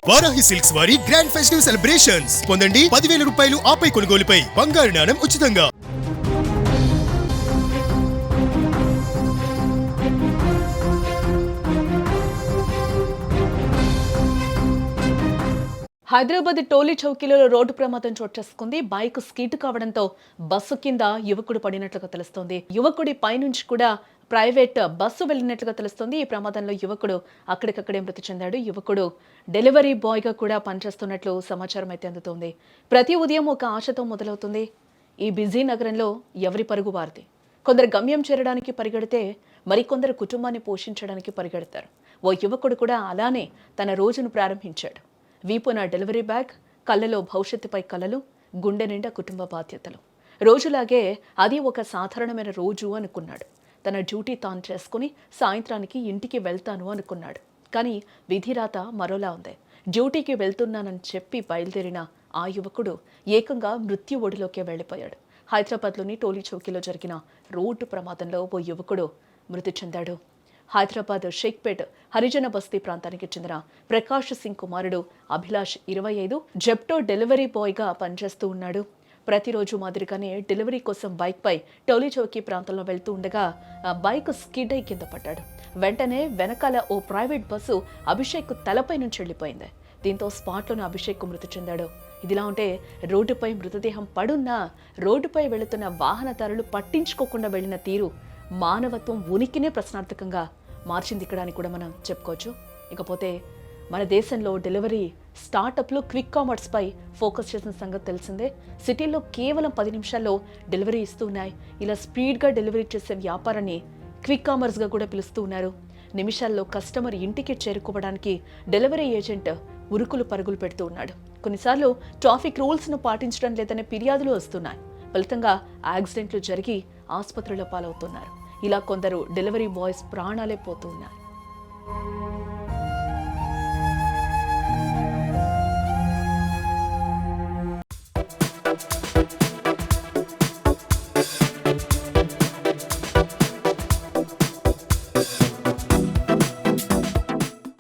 Varahi silks వారి grand festive celebrations పొందండి 10,000 రూపాయలు ఆపై కొనుగోలుపై బంగారు నాణెం ఉచితంగా. హైదరాబాద్ టోలీ చౌకీలో రోడ్డు ప్రమాదం చోటు చేసుకుంది. బైక్ స్కీట్ కావడంతో బస్సు కింద యువకుడు పడినట్లుగా తెలుస్తోంది. యువకుడి పైనుంచి కూడా ప్రైవేట్ బస్సు వెళ్లినట్లుగా తెలుస్తోంది. ఈ ప్రమాదంలో యువకుడు అక్కడికక్కడే మృతి చెందాడు. యువకుడు డెలివరీ బాయ్గా కూడా పనిచేస్తున్నట్లు సమాచారం అయితే అందుతోంది. ప్రతి ఉదయం ఒక ఆశతో మొదలవుతుంది ఈ బిజీ నగరంలో ఎవరి పరుగు వారిది. కొందరు గమ్యం చేరడానికి పరిగెడితే మరికొందరు కుటుంబాన్ని పోషించడానికి పరిగెడతారు. ఓ యువకుడు కూడా అలానే తన రోజును ప్రారంభించాడు. వీపున డెలివరీ బ్యాగ్, కళ్ళలో భవిష్యత్తుపై కలలు, గుండె నిండా కుటుంబ బాధ్యతలు. రోజులాగే అది ఒక సాధారణమైన రోజు అనుకున్నాడు. తన డ్యూటీ తాను చేసుకుని సాయంత్రానికి ఇంటికి వెళ్తాను అనుకున్నాడు. కానీ విధిరాత మరోలా ఉంది. డ్యూటీకి వెళ్తున్నానని చెప్పి బయలుదేరిన ఆ యువకుడు ఏకంగా మృత్యు ఒడిలోకే వెళ్ళిపోయాడు. హైదరాబాద్లోని టోలీ చౌకీలో జరిగిన రోడ్డు ప్రమాదంలో ఓ యువకుడు మృతి చెందాడు. హైదరాబాద్ షేక్పేట్ హరిజన బస్తీ ప్రాంతానికి చెందిన ప్రకాష్ సింగ్ కుమారుడు అభిలాష్ 25 జెప్టో డెలివరీ బాయ్గా పనిచేస్తూ ఉన్నాడు. ప్రతిరోజు మాదిరిగానే డెలివరీ కోసం బైక్పై టోలీ చౌకీ ప్రాంతంలో వెళ్తూ ఉండగా బైక్ స్కిడ్ అయి కింద పడ్డాడు. వెంటనే వెనకాల ఓ ప్రైవేట్ బస్సు అభిషేక్ తలపై నుంచి వెళ్ళిపోయింది. దీంతో స్పాట్లోనే అభిషేక్ మృతి చెందాడు. ఇదిలా ఉంటే రోడ్డుపై మృతదేహం పడున్నా రోడ్డుపై వెళుతున్న వాహనదారులు పట్టించుకోకుండా వెళ్లిన తీరు మానవత్వం ఉనికినే ప్రశ్నార్థకంగా మార్చింది ఇక్కడ అని కూడా మనం చెప్పుకోవచ్చు. ఇకపోతే మన దేశంలో డెలివరీ స్టార్టప్లు క్విక్ కామర్స్ పై ఫోకస్ చేసిన సంగతి తెలిసిందే. సిటీల్లో కేవలం 10 నిమిషాల్లో డెలివరీ ఇస్తూ ఉన్నాయి. ఇలా స్పీడ్గా డెలివరీ చేసే వ్యాపారాన్ని క్విక్ కామర్స్గా కూడా పిలుస్తూ ఉన్నారు. నిమిషాల్లో కస్టమర్ ఇంటికి చేరుకోవడానికి డెలివరీ ఏజెంట్ ఉరుకులు పరుగులు పెడుతూ ఉన్నాడు. కొన్నిసార్లు ట్రాఫిక్ రూల్స్ను పాటించడం లేదనే ఫిర్యాదులు వస్తున్నాయి. ఫలితంగా యాక్సిడెంట్లు జరిగి ఆసుపత్రిలో పాలవుతున్నారు. ఇలా కొందరు డెలివరీ బాయ్స్ ప్రాణాలే పోతూ ఉన్నారు.